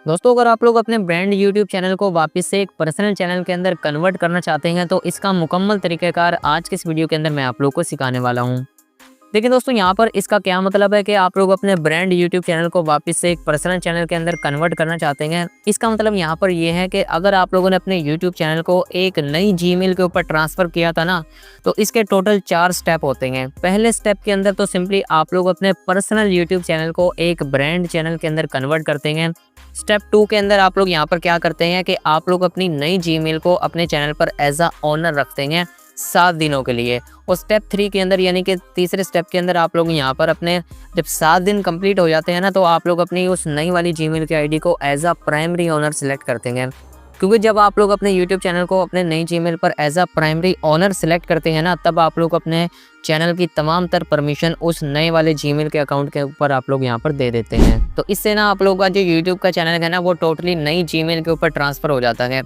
दोस्तों, अगर आप लोग अपने ब्रांड यूट्यूब चैनल को वापस से एक पर्सनल चैनल के अंदर कन्वर्ट करना चाहते हैं तो इसका मुकम्मल तरीक़ाकार आज के इस वीडियो के अंदर मैं आप लोगों को सिखाने वाला हूं। देखिए दोस्तों, यहाँ पर इसका क्या मतलब है कि आप लोग अपने ब्रांड यूट्यूब चैनल को वापस से एक पर्सनल चैनल के अंदर कन्वर्ट करना चाहते हैं। इसका मतलब यहाँ पर ये है कि अगर आप लोगों ने अपने यूट्यूब चैनल को एक नई जीमेल के ऊपर ट्रांसफ़र किया था ना, तो इसके टोटल 4 स्टेप होते हैं। पहले स्टेप के अंदर तो सिंपली आप लोग अपने पर्सनल यूट्यूब चैनल को एक ब्रांड चैनल के अंदर कन्वर्ट करते हैं। स्टेप 2 के अंदर आप लोग यहाँ पर क्या करते हैं कि आप लोग अपनी नई जीमेल को अपने चैनल पर एज अ ओनर रखते हैं 7 दिनों के लिए। और स्टेप 3 के अंदर यानी कि तीसरे स्टेप के अंदर आप लोग यहाँ पर अपने जब 7 दिन कंप्लीट हो जाते हैं ना, तो आप लोग अपनी उस नई वाली जीमेल की आईडी को as a primary owner select करते हैं। क्योंकि जब आप लोग अपने यूट्यूब चैनल को अपने नई जीमेल पर as a primary owner select करते हैं ना, तब आप लोग अपने चैनल की तमाम तर परमिशन उस नए वाले जीमेल के अकाउंट के ऊपर आप लोग यहाँ पर दे देते हैं। तो इससे ना आप लोगों का जो यूट्यूब का चैनल है ना, वो टोटली नई जीमेल के ऊपर ट्रांसफ़र हो जाता है।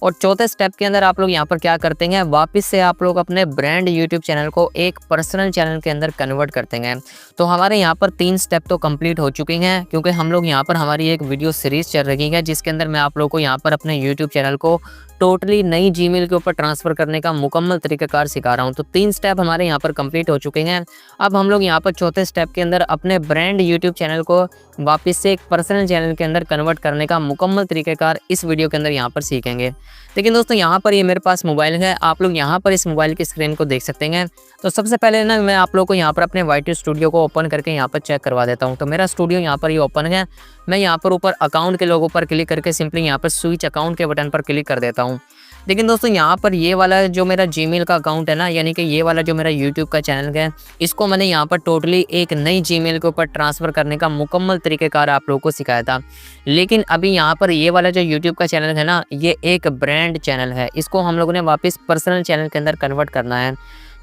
और चौथे स्टेप के अंदर आप लोग यहाँ पर क्या करते हैं, वापस से आप लोग अपने ब्रांड यूट्यूब चैनल को एक पर्सनल चैनल के अंदर कन्वर्ट करते हैं। तो हमारे यहाँ पर 3 स्टेप तो कंप्लीट हो चुके हैं, क्योंकि हम लोग यहाँ पर हमारी एक वीडियो सीरीज़ चल रही है जिसके अंदर मैं आप लोगों को यहाँ पर अपने यूट्यूब चैनल को टोटली नई जीमेल के ऊपर ट्रांसफ़र करने का मुकम्मल तरीक़ाकार सिखा रहा हूँ। तो 3 स्टेप हमारे यहाँ पर कंप्लीट हो चुके हैं। अब हम लोग यहाँ पर चौथे स्टेप के अंदर अपने ब्रांड यूट्यूब चैनल को वापस से एक पर्सनल चैनल के अंदर कन्वर्ट करने का मुकम्मल तरीक़ाकार इस वीडियो के अंदर यहाँ पर सीखेंगे। लेकिन दोस्तों, यहाँ पर ये मेरे पास मोबाइल है, आप लोग यहाँ पर इस मोबाइल की स्क्रीन को देख सकते हैं। तो सबसे पहले ना मैं आप लोग को यहाँ पर अपने वाईटी स्टूडियो को ओपन करके यहाँ पर चेक करवा देता हूँ। तो मेरा स्टूडियो यहाँ पर ये ओपन है। मैं यहाँ पर ऊपर अकाउंट के लोगों पर क्लिक करके सिंपली यहाँ पर स्विच अकाउंट के बटन पर क्लिक कर देता हूँ। लेकिन दोस्तों, यहाँ पर ये वाला जो मेरा जीमेल का अकाउंट है ना, यानी कि ये वाला जो मेरा यूट्यूब का चैनल है, इसको मैंने यहाँ पर टोटली एक नई जीमेल के ऊपर ट्रांसफ़र करने का मुकम्मल तरीक़ेकार आप लोगों को सिखाया था। लेकिन अभी यहाँ पर ये वाला जो यूट्यूब का चैनल है ना, ये एक ब्रांड चैनल है। इसको हम लोगों ने वापस पर्सनल चैनल के अंदर कन्वर्ट करना है,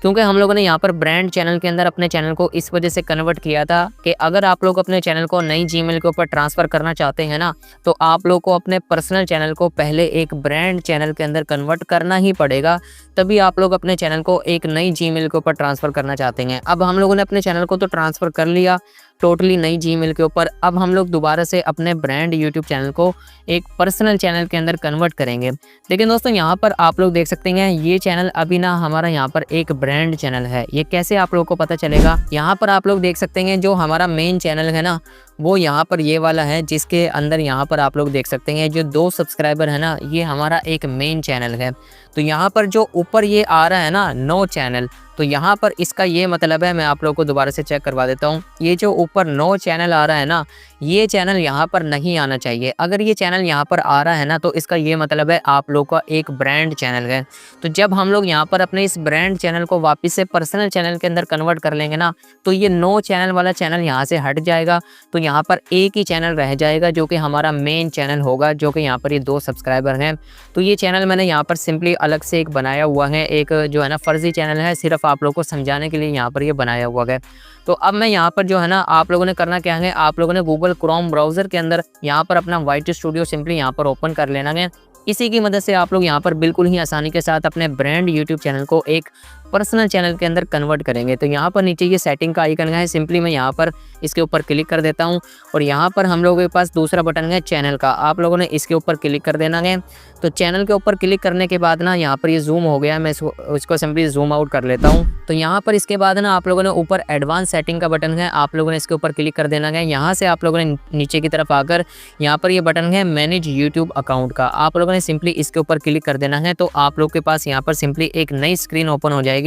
क्योंकि हम लोगों ने यहाँ पर ब्रांड चैनल के अंदर अपने चैनल को इस वजह से कन्वर्ट किया था कि अगर आप लोग अपने चैनल को नई जीमेल के ऊपर ट्रांसफ़र करना चाहते हैं ना, तो आप लोग को अपने पर्सनल चैनल को पहले एक ब्रांड चैनल के अंदर कन्वर्ट करना ही पड़ेगा, तभी आप लोग अपने चैनल को एक नई जीमेल के ऊपर ट्रांसफ़र करना चाहते हैं। अब हम लोगों ने अपने चैनल को तो ट्रांसफ़र कर लिया टोटली नई जीमेल के ऊपर। अब हम लोग दोबारा से अपने ब्रांड यूट्यूब चैनल को एक पर्सनल चैनल के अंदर कन्वर्ट करेंगे। लेकिन दोस्तों, यहाँ पर आप लोग देख सकते हैं ये चैनल अभी ना हमारा यहाँ पर एक ब्रांड चैनल है। ये कैसे आप लोगों को पता चलेगा, यहाँ पर आप लोग देख सकते हैं जो हमारा मेन चैनल है ना, वो यहाँ पर ये वाला है, जिसके अंदर यहाँ पर आप लोग देख सकते हैं जो 2 सब्सक्राइबर है ना, ये हमारा एक मेन चैनल है। तो यहाँ पर जो ऊपर ये आ रहा है ना, नो चैनल, तो यहाँ पर इसका ये मतलब है, मैं आप लोगों को दोबारा से चेक करवा देता हूँ। ये जो ऊपर नो चैनल आ रहा है ना, ये चैनल यहाँ पर नहीं आना चाहिए। अगर ये चैनल यहाँ पर आ रहा है ना, तो इसका ये मतलब है आप लोग का एक ब्रांड चैनल है। तो जब हम लोग यहाँ पर अपने इस ब्रांड चैनल को वापस से पर्सनल चैनल के अंदर कन्वर्ट कर लेंगे ना, तो ये नो चैनल वाला चैनल यहाँ से हट जाएगा। तो यहाँ पर एक ही चैनल रह जाएगा जो कि हमारा मेन चैनल होगा, जो कि यहाँ पर ये 2 सब्सक्राइबर हैं। तो ये चैनल मैंने यहाँ पर सिंपली अलग से एक बनाया हुआ है, एक जो है ना फर्जी चैनल है, सिर्फ आप लोग को समझाने के लिए यहाँ पर ये बनाया हुआ है। तो अब मैं यहाँ पर जो है ना, आप लोगों ने करना क्या है, आप लोगों ने गूगल क्रोम ब्राउज़र के अंदर यहाँ पर अपना वाईटी स्टूडियो सिंपली यहाँ पर ओपन कर लेना है। इसी की मदद से आप लोग यहाँ पर बिल्कुल ही आसानी के साथ अपने ब्रांड यूट्यूब चैनल को एक पर्सनल चैनल के अंदर कन्वर्ट करेंगे। तो यहाँ पर नीचे ये सेटिंग का आइकन है, सिंपली मैं यहाँ पर इसके ऊपर क्लिक कर देता हूँ। और यहाँ पर हम लोगों के पास दूसरा बटन है चैनल का, आप लोगों ने इसके ऊपर क्लिक कर देना है। तो चैनल के ऊपर क्लिक करने के बाद ना, यहाँ पर ये जूम हो गया, मैं इसको सिंपली जूम आउट कर लेता हूँ। तो यहाँ पर इसके बाद ना आप लोगों ने ऊपर एडवांस सेटिंग का बटन है, आप लोगों ने इसके ऊपर क्लिक कर देना है। यहाँ से आप लोगों ने नीचे की तरफ आकर यहाँ पर ये बटन है मैनेज यूट्यूब अकाउंट का, आप लोगों ने सिंपली इसके ऊपर क्लिक कर देना है। तो आप लोग के पास यहाँ पर सिंपली एक नई स्क्रीन ओपन हो जाएगी।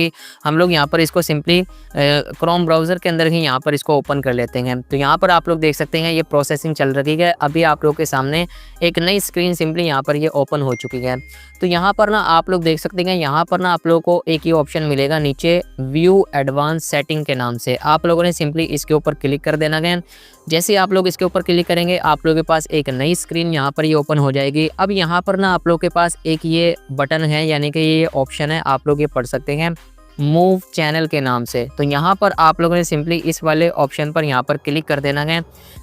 हम लोग यहाँ पर इसको सिंपली क्रोम ब्राउज़र के अंदर ही यहाँ पर इसको ओपन कर लेते हैं। तो यहाँ पर आप लोग देख सकते हैं ये प्रोसेसिंग चल रही है। अभी आप लोग के सामने एक नई स्क्रीन सिंपली यहाँ पर ये ओपन हो चुकी है। तो यहाँ पर ना आप लोग देख सकते हैं, यहाँ पर ना आप लोगों को एक ही ऑप्शन मिलेगा नीचे, व्यू एडवांस सेटिंग के नाम से। आप लोगों ने सिंपली इसके ऊपर क्लिक कर देना है। जैसे आप लोग इसके ऊपर क्लिक करेंगे, आप लोगों के पास एक नई स्क्रीन यहाँ पर ये ओपन हो जाएगी। अब यहाँ पर ना आप लोग के पास एक ये बटन है, यानी कि ये ऑप्शन है, आप लोग ये पढ़ सकते हैं मूव चैनल के नाम से। तो यहाँ पर आप लोगों ने सिंपली इस वाले ऑप्शन पर यहाँ पर क्लिक कर देना है।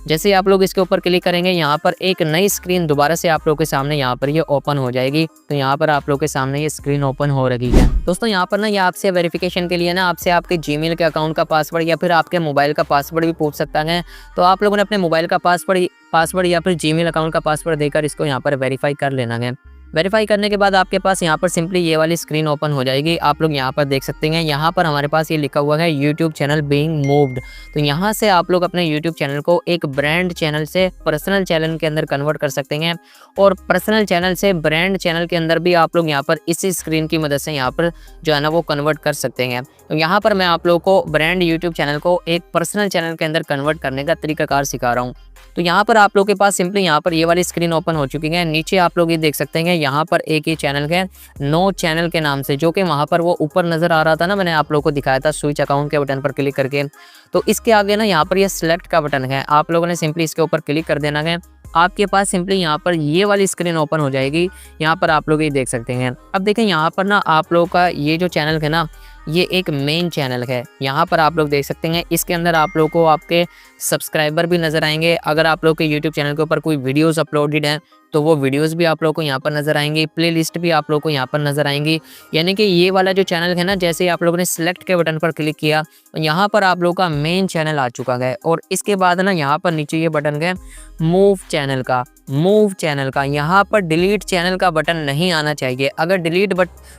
जैसे ही आप लोग इसके ऊपर क्लिक करेंगे, यहाँ पर एक नई स्क्रीन दोबारा से आप लोगों के सामने यहाँ पर ये ओपन हो जाएगी। तो यहाँ पर आप लोगों के सामने ये स्क्रीन ओपन हो रही है। दोस्तों यहाँ पर ना ये आपसे वेरिफिकेशन के लिए ना आपसे आपके जीमेल के अकाउंट का पासवर्ड या फिर आपके मोबाइल का पासवर्ड भी पूछ सकता है। तो आप लोगों ने अपने मोबाइल का पासवर्ड या फिर जीमेल अकाउंट का पासवर्ड देकर इसको यहाँ पर वेरीफाई कर लेना है। वेरीफाई करने के बाद आपके पास यहाँ पर सिंपली ये वाली स्क्रीन ओपन हो जाएगी। आप लोग यहाँ पर देख सकते हैं, यहाँ पर हमारे पास ये लिखा हुआ है यूट्यूब चैनल बीइंग मूव्ड। तो यहाँ से आप लोग अपने यूट्यूब चैनल को एक ब्रांड चैनल से पर्सनल चैनल के अंदर कन्वर्ट कर सकते हैं और पर्सनल चैनल से ब्रांड चैनल के अंदर भी आप लोग यहाँ पर इसी स्क्रीन की मदद से यहाँ पर जो है ना वो कन्वर्ट कर सकते हैं। तो यहाँ पर मैं आप लोगों को ब्रांड यूट्यूब चैनल को एक पर्सनल चैनल के अंदर कन्वर्ट करने का तरीकाकार सिखा रहा हूँ। तो यहाँ पर आप लोग के पास सिंपली यहाँ पर ये वाली स्क्रीन ओपन हो चुकी है। नीचे आप लोग ये देख सकते हैं, यहाँ पर एक ही चैनल है नो चैनल के नाम से, जो कि वहाँ पर वो ऊपर नज़र आ रहा था ना, मैंने आप लोगों को दिखाया था स्विच अकाउंट के बटन पर क्लिक करके। तो इसके आगे ना यहाँ पर ये सिलेक्ट का बटन है, आप लोगों ने सिंपली इसके ऊपर क्लिक कर देना है। आपके पास सिंपली यहाँ पर ये वाली स्क्रीन ओपन हो जाएगी। यहाँ पर आप लोग ये देख सकते हैं। अब देखें यहाँ पर ना आप लोग का ये जो चैनल है ना, ये एक मेन चैनल है। यहाँ पर आप लोग देख सकते हैं, इसके अंदर आप लोग को आपके सब्सक्राइबर भी नज़र आएंगे। अगर आप लोग के यूट्यूब चैनल के ऊपर कोई वीडियोस अपलोडेड हैं तो वो वीडियोस भी आप लोग को यहाँ पर नज़र आएंगी, प्लेलिस्ट भी आप लोग को यहाँ पर नज़र आएंगी। यानी कि ये वाला जो चैनल है ना, जैसे आप लोगों ने सिलेक्ट के बटन पर क्लिक किया, यहाँ पर आप लोग का मेन चैनल आ चुका है। और इसके बाद ना यहाँ पर नीचे ये बटन है मूव चैनल का, यहाँ पर डिलीट चैनल का बटन नहीं आना चाहिए। अगर डिलीट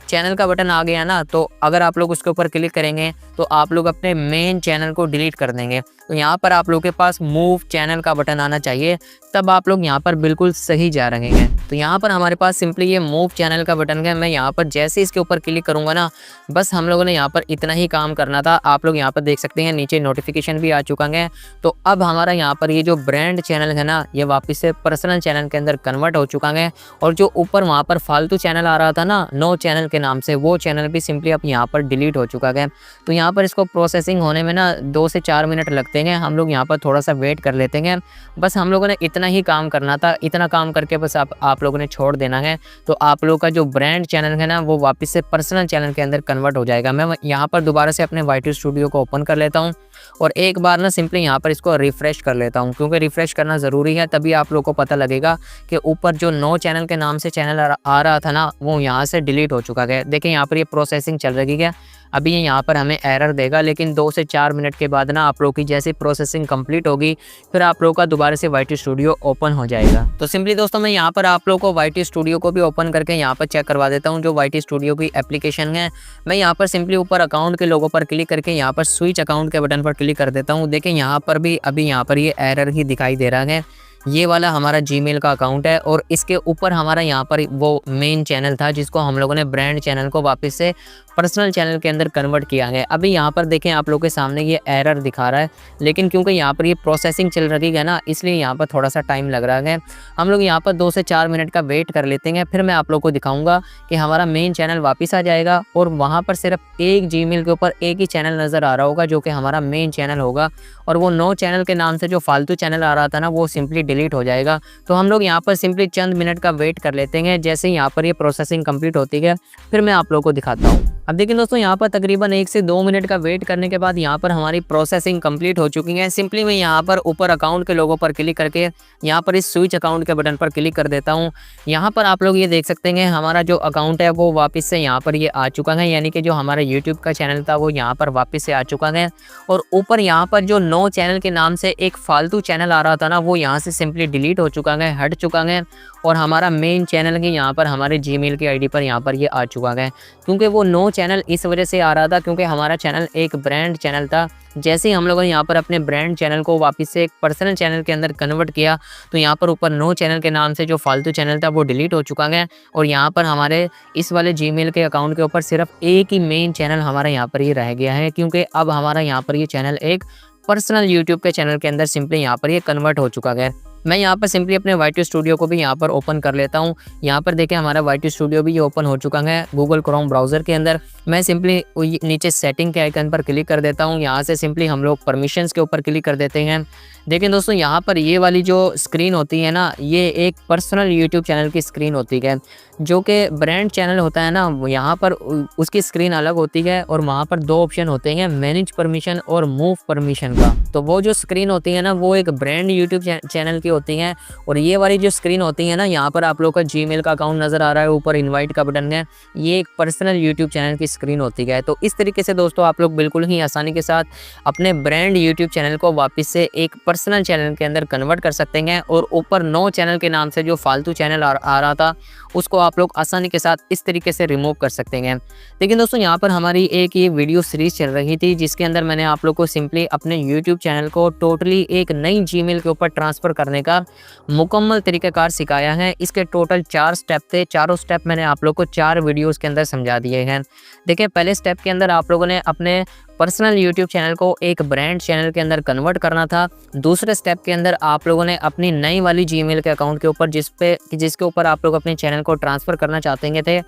चैनल का बटन आ गया ना, तो अगर आप लोग उसके ऊपर क्लिक करेंगे तो आप लोग अपने मेन चैनल को डिलीट कर देंगे। तो यहाँ पर आप लोग के पास मूव चैनल का बटन आना चाहिए, तब आप लोग यहाँ पर बिल्कुल सही जा रहे हैं। तो यहाँ पर हमारे पास सिंपली ये मूव चैनल का बटन है। मैं यहाँ पर जैसे इसके ऊपर क्लिक करूँगा ना, बस हम लोगों ने यहाँ पर इतना ही काम करना था। आप लोग यहाँ पर देख सकते हैं, नीचे नोटिफिकेशन भी आ चुका है। तो अब हमारा यहाँ पर ये जो ब्रांड चैनल है ना, ये वापस से पर्सनल चैनल के अंदर कन्वर्ट हो चुका है। और जो ऊपर वहाँ पर फालतू चैनल आ रहा था ना, नो चैनल के नाम से, वो चैनल भी सिंपली अब यहाँ पर डिलीट हो चुका है। तो यहाँ पर इसको प्रोसेसिंग होने में ना 2 से 4 मिनट लगते हैं। हम लोग यहाँ पर थोड़ा सा वेट कर लेते हैं। बस हम लोगों ने इतना ही काम करना था, इतना काम करके बस आप लोगों ने छोड़ देना है। तो आप लोगों का जो ब्रांड चैनल है ना, वो वापस से पर्सनल चैनल के अंदर कन्वर्ट हो जाएगा। मैं यहाँ पर दोबारा से अपने YT स्टूडियो को ओपन कर लेता हूँ और एक बार ना सिंपली यहाँ पर इसको रिफ्रेश कर लेता हूँ, क्योंकि रिफ्रेश करना ज़रूरी है। तभी आप लोगों को पता लगेगा कि ऊपर जो नो चैनल के नाम से चैनल आ रहा था ना, वो यहाँ से डिलीट हो चुका है। देखें यहाँ पर ये प्रोसेसिंग चल रही है। अभी ये यहाँ पर हमें एरर देगा, लेकिन 2 से 4 मिनट के बाद ना आप लोग की जैसे प्रोसेसिंग कंप्लीट होगी, फिर आप लोग का दोबारा से YT स्टूडियो ओपन हो जाएगा। तो सिंपली दोस्तों मैं यहाँ पर आप लोग को YT स्टूडियो को भी ओपन करके यहाँ पर चेक करवा देता हूँ। जो YT स्टूडियो की एप्लीकेशन है, मैं यहाँ पर सिंपली ऊपर अकाउंट के लोगों पर क्लिक करके यहाँ पर स्विच अकाउंट के बटन पर क्लिक कर देता हूँ। देखें यहाँ पर भी अभी यहाँ पर ये एरर ही दिखाई दे रहा है। ये वाला हमारा जीमेल का अकाउंट है और इसके ऊपर हमारा यहाँ पर वो मेन चैनल था, जिसको हम लोगों ने ब्रांड चैनल को वापस से पर्सनल चैनल के अंदर कन्वर्ट किया है। अभी यहाँ पर देखें आप लोगों के सामने ये एरर दिखा रहा है, लेकिन क्योंकि यहाँ पर ये प्रोसेसिंग चल रही है ना, इसलिए यहाँ पर थोड़ा सा टाइम लग रहा है। हम लोग यहाँ पर 2 से 4 मिनट का वेट कर लेते हैं, फिर मैं आप लोग को दिखाऊंगा कि हमारा मेन चैनल वापस आ जाएगा और वहाँ पर सिर्फ एक जीमेल के ऊपर एक ही चैनल नज़र आ रहा होगा, जो कि हमारा मेन चैनल होगा। और वो नो चैनल के नाम से जो फालतू चैनल आ रहा था ना, वो सिंपली डिलीट हो जाएगा। तो हम लोग यहाँ पर सिंपली चंद मिनट का वेट कर लेते हैं। जैसे ही यहाँ पर ये प्रोसेसिंग कंप्लीट होती है, फिर मैं आप लोगों को दिखाता हूँ। अब देखिए दोस्तों, यहाँ पर तकरीबन 1 से 2 मिनट का वेट करने के बाद यहाँ पर हमारी प्रोसेसिंग कंप्लीट हो चुकी है। सिंपली मैं यहाँ पर ऊपर अकाउंट के लोगों पर क्लिक करके यहाँ पर इस स्विच अकाउंट के बटन पर क्लिक कर देता हूँ। यहाँ पर आप लोग ये देख सकते हैं, हमारा जो अकाउंट है वो वापस से यहाँ पर ये आ चुका है, यानी कि जो हमारा यूट्यूब का चैनल था वो यहाँ पर वापस से आ चुका है। और ऊपर यहाँ पर जो नो चैनल के नाम से एक फालतू चैनल आ रहा था ना, वो यहाँ से सिंपली डिलीट हो चुका है, हट चुका है। और हमारा मेन चैनल की यहाँ पर हमारे जीमेल की आईडी पर यहाँ पर ये आ चुका है। क्योंकि वो नो चैनल इस वजह से आ रहा था क्योंकि हमारा चैनल एक ब्रांड चैनल था। जैसे ही हम लोगों ने यहाँ पर अपने ब्रांड चैनल को वापस से एक पर्सनल चैनल के अंदर कन्वर्ट किया, तो यहाँ पर ऊपर नो चैनल के नाम से जो फालतू चैनल था वो डिलीट हो चुका है। और यहाँ पर हमारे इस वाले जीमेल के अकाउंट के ऊपर सिर्फ एक ही मेन चैनल हमारा यहाँ पर ये रह गया है, क्योंकि अब हमारा यहाँ पर ये चैनल एक पर्सनल यूट्यूब के चैनल के अंदर सिंपली यहाँ पर ये कन्वर्ट हो चुका है। मैं यहाँ पर सिंपली अपने वाई2 स्टूडियो को भी यहाँ पर ओपन कर लेता हूँ। यहाँ पर देखें हमारा वाई2 स्टूडियो भी ये ओपन हो चुका है गूगल क्रोम ब्राउज़र के अंदर। मैं सिंपली नीचे सेटिंग के आइकन पर क्लिक कर देता हूँ। यहाँ से सिंपली हम लोग परमिशंस के ऊपर क्लिक कर देते हैं। देखिए दोस्तों, यहाँ पर ये वाली जो स्क्रीन होती है ना, ये एक पर्सनल यूट्यूब चैनल की स्क्रीन होती है। जो कि ब्रांड चैनल होता है ना, यहाँ पर उसकी स्क्रीन अलग होती है और वहाँ पर दो ऑप्शन होते हैं, मैनेज परमिशन और मूव परमिशन का। तो वो जो स्क्रीन होती है ना, वो एक ब्रांड यूट्यूब चैनल की होती है। और ये वाली जो स्क्रीन होती है ना, यहाँ पर आप लोग का जीमेल का अकाउंट नज़र आ रहा है, ऊपर इन्वाइट का बटन है, ये एक पर्सनल यूट्यूब चैनल की स्क्रीन होती है। तो इस तरीके से दोस्तों आप लोग बिल्कुल ही आसानी के साथ अपने ब्रांड यूट्यूब चैनल को वापस से एक पर्सनल चैनल के अंदर कन्वर्ट कर सकते हैं। और ऊपर नो चैनल के नाम से जो फालतू चैनल आ रहा था, उसको आप लोग आसानी के साथ इस तरीके से रिमूव कर सकते हैं। लेकिन दोस्तों, यहाँ पर हमारी एक ये वीडियो सीरीज चल रही थी, जिसके अंदर मैंने आप लोग को सिंपली अपने यूट्यूब चैनल को टोटली एक नई जीमेल के ऊपर ट्रांसफ़र करने का मुकम्मल तरीक़ाकार सिखाया है। इसके टोटल 4 स्टेप थे। चारों स्टेप मैंने आप लोग को 4 वीडियोज़ के अंदर समझा दिए हैं। देखिए, पहले स्टेप के अंदर आप लोगों ने अपने पर्सनल यूट्यूब चैनल को एक ब्रांड चैनल के अंदर कन्वर्ट करना था। दूसरे स्टेप के अंदर आप लोगों ने अपनी नई वाली जीमेल के अकाउंट के ऊपर जिसके ऊपर आप लोग अपने चैनल को ट्रांसफ़र करना चाहते थे,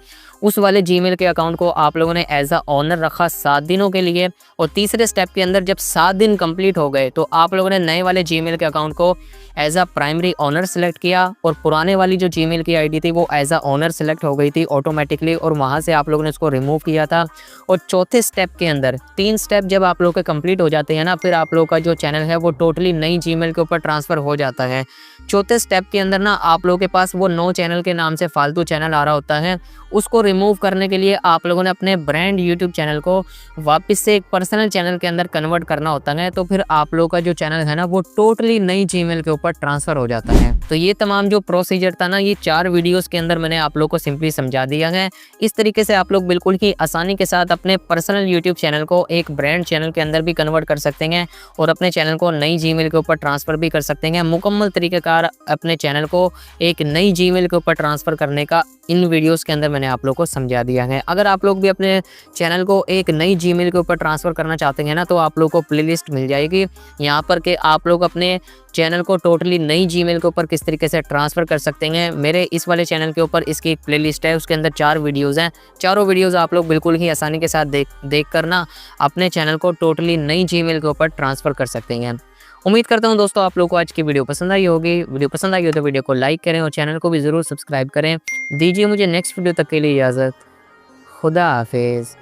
उस वाले जीमेल के अकाउंट को आप लोगों ने एज अ ऑनर रखा 7 दिनों के लिए। और तीसरे स्टेप के अंदर जब 7 दिन कंप्लीट हो गए, तो आप लोगों ने नए वाले जीमेल के अकाउंट को as a primary owner select किया और पुराने वाली जो जीमेल की आईडी थी वो एज अ ऑनर सेलेक्ट हो गई थी ऑटोमेटिकली, और वहाँ से आप लोगों ने उसको रिमूव किया था। और चौथे स्टेप के अंदर 3 स्टेप जब आप लोग के कंप्लीट हो जाते हैं ना, फिर आप लोग का जो चैनल है वो टोटली नई जीमेल के ऊपर ट्रांसफ़र हो जाता है। चौथे स्टेप के अंदर ना आप लोगों के पास वो नो चैनल के नाम से फालतू चैनल आ रहा होता है, उसको रिमूव करने के लिए आप लोगों ने अपने ब्रांड यूट्यूब चैनल को वापस से एक पर्सनल चैनल के अंदर कन्वर्ट करना होता है। तो फिर आप लोगों का जो चैनल है ना, वो टोटली नई जीमेल के ऊपर ट्रांसफ़र हो जाता है। तो ये तमाम जो प्रोसीजर था ना, ये 4 वीडियोस के अंदर मैंने आप लोग को सिंपली समझा दिया है। इस तरीके से आप लोग बिल्कुल ही आसानी के साथ अपने पर्सनल यूट्यूब चैनल को एक ब्रांड चैनल के अंदर भी कन्वर्ट कर सकते हैं और अपने चैनल को नई जीमेल के ऊपर ट्रांसफ़र भी कर सकते हैं। मुकम्मल तरीक़ेकार अपने चैनल को एक नई जीमेल के ऊपर ट्रांसफ़र करने का इन वीडियोस के अंदर मैंने आप लोग को समझा दिया है। अगर आप लोग भी अपने चैनल को एक नई जीमेल के ऊपर ट्रांसफ़र करना चाहते हैं ना, तो आप लोग को प्लेलिस्ट मिल जाएगी यहाँ पर कि आप लोग अपने चैनल को टोटली नई जीमेल के ऊपर किस तरीके से ट्रांसफ़र कर सकते हैं। मेरे इस वाले चैनल के ऊपर इसकी एक प्लेलिस्ट है, उसके अंदर 4 वीडियोज़ हैं। चारों वीडियोज़ आप लोग बिल्कुल ही आसानी के साथ देख कर ना अपने चैनल को टोटली नई जीमेल के ऊपर ट्रांसफ़र कर सकते हैं। उम्मीद करता हूं दोस्तों आप लोगों को आज की वीडियो पसंद आई होगी। वीडियो पसंद आई हो तो वीडियो को लाइक करें और चैनल को भी ज़रूर सब्सक्राइब करें। दीजिए मुझे नेक्स्ट वीडियो तक के लिए इजाज़त। खुदा हाफिज़।